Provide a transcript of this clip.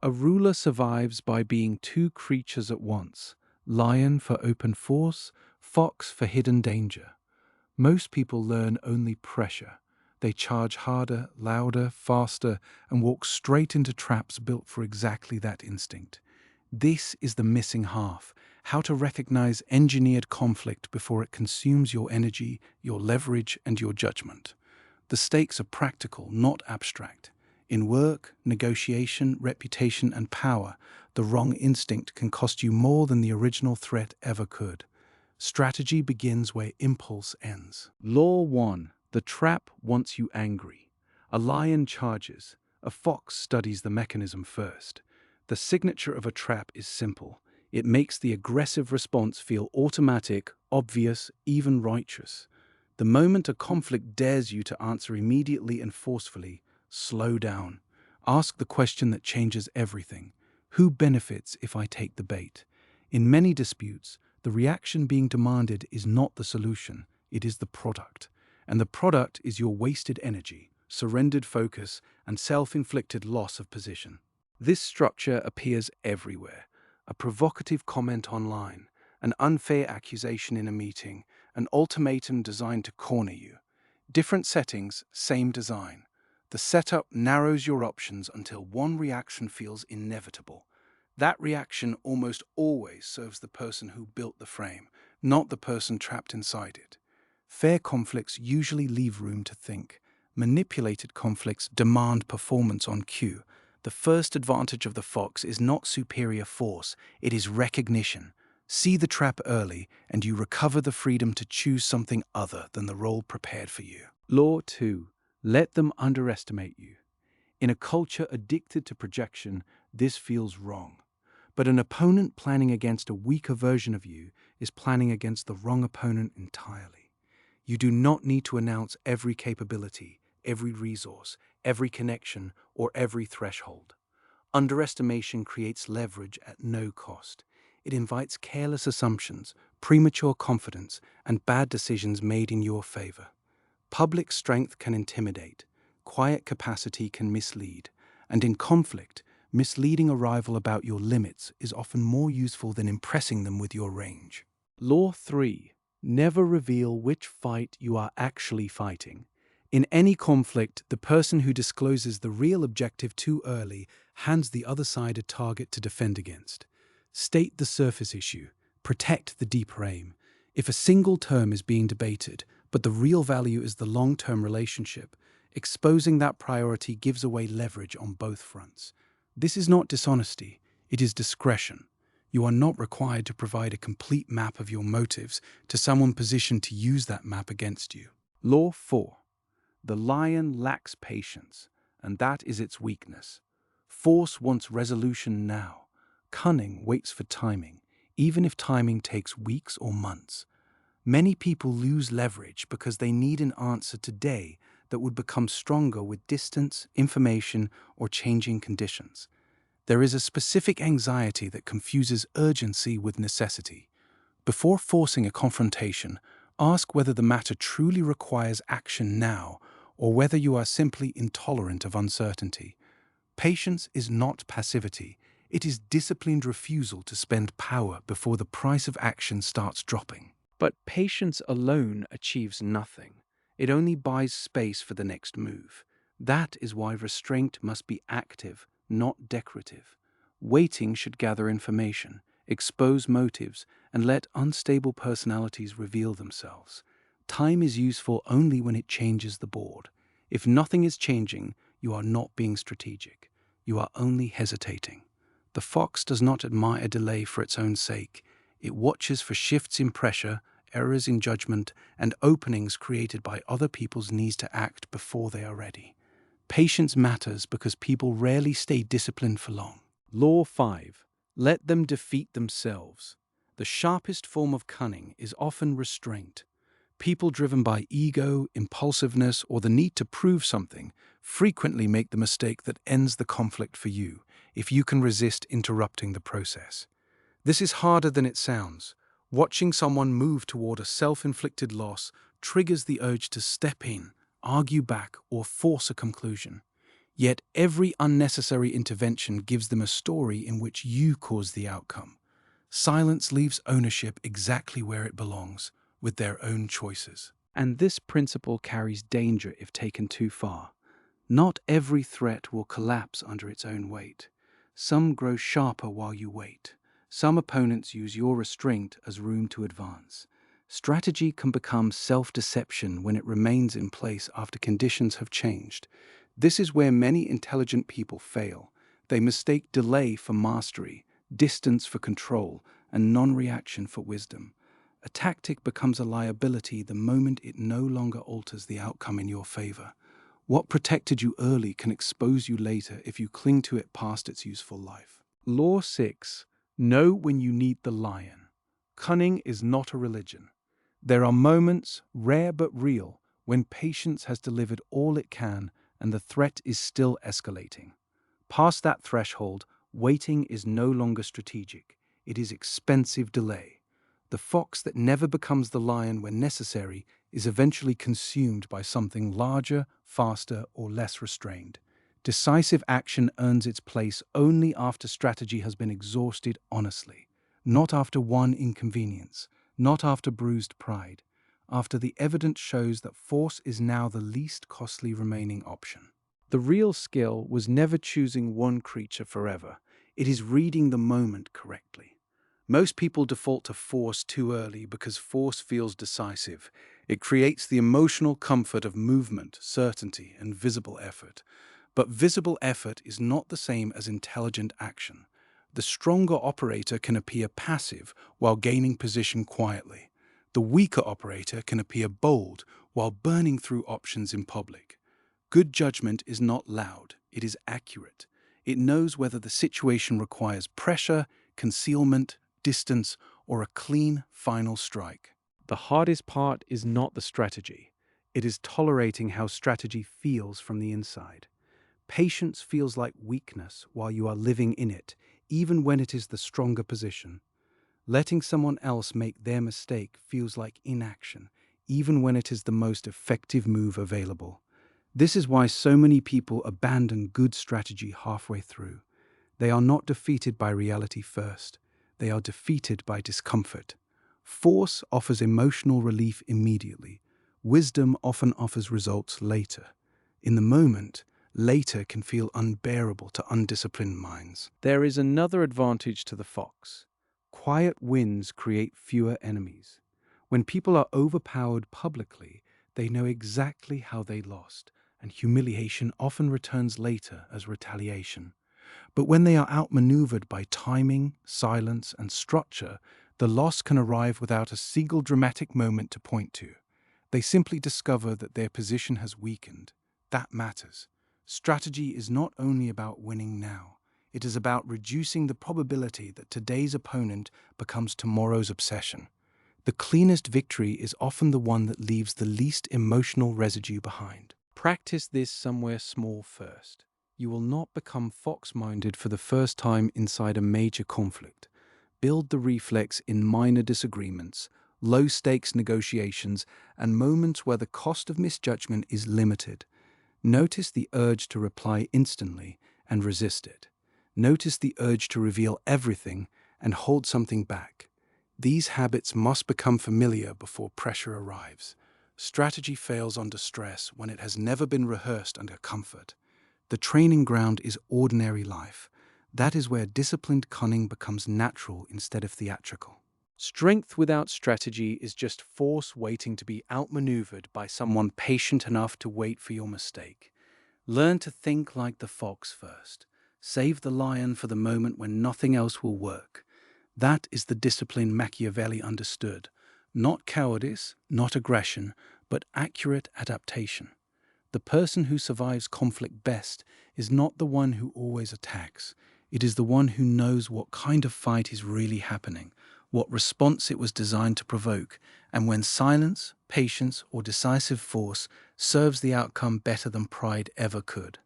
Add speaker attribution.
Speaker 1: A ruler survives by being two creatures at once, lion for open force, fox for hidden danger. Most people learn only pressure. They charge harder, louder, faster, and walk straight into traps built for exactly that instinct. This is the missing half: how to recognize engineered conflict before it consumes your energy, your leverage, and your judgment. The stakes are practical, not abstract. In work, negotiation, reputation, and power, the wrong instinct can cost you more than the original threat ever could. Strategy begins where impulse ends. Law 1. The trap wants you angry. A lion charges. A fox studies the mechanism first. The signature of a trap is simple. It makes the aggressive response feel automatic, obvious, even righteous. The moment a conflict dares you to answer immediately and forcefully, slow down. Ask the question that changes everything. Who benefits if I take the bait? In many disputes, the reaction being demanded is not the solution, it is the product. And the product is your wasted energy, surrendered focus, and self-inflicted loss of position. This structure appears everywhere. A provocative comment online, an unfair accusation in a meeting, an ultimatum designed to corner you. Different settings, same design. The setup narrows your options until one reaction feels inevitable. That reaction almost always serves the person who built the frame, not the person trapped inside it. Fair conflicts usually leave room to think. Manipulated conflicts demand performance on cue. The first advantage of the fox is not superior force, it is recognition. See the trap early, and you recover the freedom to choose something other than the role prepared for you. Law 2. Let them underestimate you. In a culture addicted to projection, this feels wrong. But an opponent planning against a weaker version of you is planning against the wrong opponent entirely. You do not need to announce every capability, every resource, every connection, or every threshold. Underestimation creates leverage at no cost. It invites careless assumptions, premature confidence, and bad decisions made in your favor. Public strength can intimidate, quiet capacity can mislead, and in conflict, misleading a rival about your limits is often more useful than impressing them with your range. Law 3. Never reveal which fight you are actually fighting. In any conflict, the person who discloses the real objective too early hands the other side a target to defend against. State the surface issue, protect the deeper aim. If a single term is being debated, but the real value is the long-term relationship, exposing that priority gives away leverage on both fronts. This is not dishonesty, it is discretion. You are not required to provide a complete map of your motives to someone positioned to use that map against you. Law 4. The lion lacks patience, and that is its weakness. Force wants resolution now. Cunning waits for timing, even if timing takes weeks or months. Many people lose leverage because they need an answer today that would become stronger with distance, information, or changing conditions. There is a specific anxiety that confuses urgency with necessity. Before forcing a confrontation, ask whether the matter truly requires action now or whether you are simply intolerant of uncertainty. Patience is not passivity. It is disciplined refusal to spend power before the price of action starts dropping. But patience alone achieves nothing. It only buys space for the next move. That is why restraint must be active, not decorative. Waiting should gather information, expose motives, and let unstable personalities reveal themselves. Time is useful only when it changes the board. If nothing is changing, you are not being strategic. You are only hesitating. The fox does not admire delay for its own sake. It watches for shifts in pressure, errors in judgment, and openings created by other people's needs to act before they are ready. Patience matters because people rarely stay disciplined for long. Law 5. Let them defeat themselves. The sharpest form of cunning is often restraint. People driven by ego, impulsiveness, or the need to prove something frequently make the mistake that ends the conflict for you, if you can resist interrupting the process. This is harder than it sounds. Watching someone move toward a self-inflicted loss triggers the urge to step in, argue back, or force a conclusion. Yet every unnecessary intervention gives them a story in which you cause the outcome. Silence leaves ownership exactly where it belongs, with their own choices. And this principle carries danger if taken too far. Not every threat will collapse under its own weight. Some grow sharper while you wait. Some opponents use your restraint as room to advance. Strategy can become self-deception when it remains in place after conditions have changed. This is where many intelligent people fail. They mistake delay for mastery, distance for control, and non-reaction for wisdom. A tactic becomes a liability the moment it no longer alters the outcome in your favor. What protected you early can expose you later if you cling to it past its useful life. Law 6. Know when you need the lion. Cunning is not a religion. There are moments, rare but real, when patience has delivered all it can and the threat is still escalating. Past that threshold, waiting is no longer strategic. It is expensive delay. The fox that never becomes the lion when necessary is eventually consumed by something larger, faster, or less restrained. Decisive action earns its place only after strategy has been exhausted honestly, not after one inconvenience, not after bruised pride, after the evidence shows that force is now the least costly remaining option. The real skill was never choosing one creature forever. It is reading the moment correctly. Most people default to force too early because force feels decisive. It creates the emotional comfort of movement, certainty, and visible effort. But visible effort is not the same as intelligent action. The stronger operator can appear passive while gaining position quietly. The weaker operator can appear bold while burning through options in public. Good judgment is not loud, it is accurate. It knows whether the situation requires pressure, concealment, distance, or a clean, final strike. The hardest part is not the strategy. It is tolerating how strategy feels from the inside. Patience feels like weakness while you are living in it, even when it is the stronger position. Letting someone else make their mistake feels like inaction, even when it is the most effective move available. This is why so many people abandon good strategy halfway through. They are not defeated by reality first. They are defeated by discomfort. Force offers emotional relief immediately. Wisdom often offers results later. In the moment, later can feel unbearable to undisciplined minds. There is another advantage to the fox. Quiet wins create fewer enemies. When people are overpowered publicly, they know exactly how they lost, and humiliation often returns later as retaliation. But when they are outmaneuvered by timing, silence, and structure, the loss can arrive without a single dramatic moment to point to. They simply discover that their position has weakened. That matters. Strategy is not only about winning now. It is about reducing the probability that today's opponent becomes tomorrow's obsession. The cleanest victory is often the one that leaves the least emotional residue behind. Practice this somewhere small first. You will not become fox-minded for the first time inside a major conflict. Build the reflex in minor disagreements, low-stakes negotiations, and moments where the cost of misjudgment is limited. Notice the urge to reply instantly and resist it. Notice the urge to reveal everything and hold something back. These habits must become familiar before pressure arrives. Strategy fails under stress when it has never been rehearsed under comfort. The training ground is ordinary life. That is where disciplined cunning becomes natural instead of theatrical. Strength without strategy is just force waiting to be outmaneuvered by someone patient enough to wait for your mistake. Learn to think like the fox first. Save the lion for the moment when nothing else will work. That is the discipline Machiavelli understood. Not cowardice, not aggression, but accurate adaptation. The person who survives conflict best is not the one who always attacks. It is the one who knows what kind of fight is really happening, what response it was designed to provoke, and when silence, patience, or decisive force serves the outcome better than pride ever could.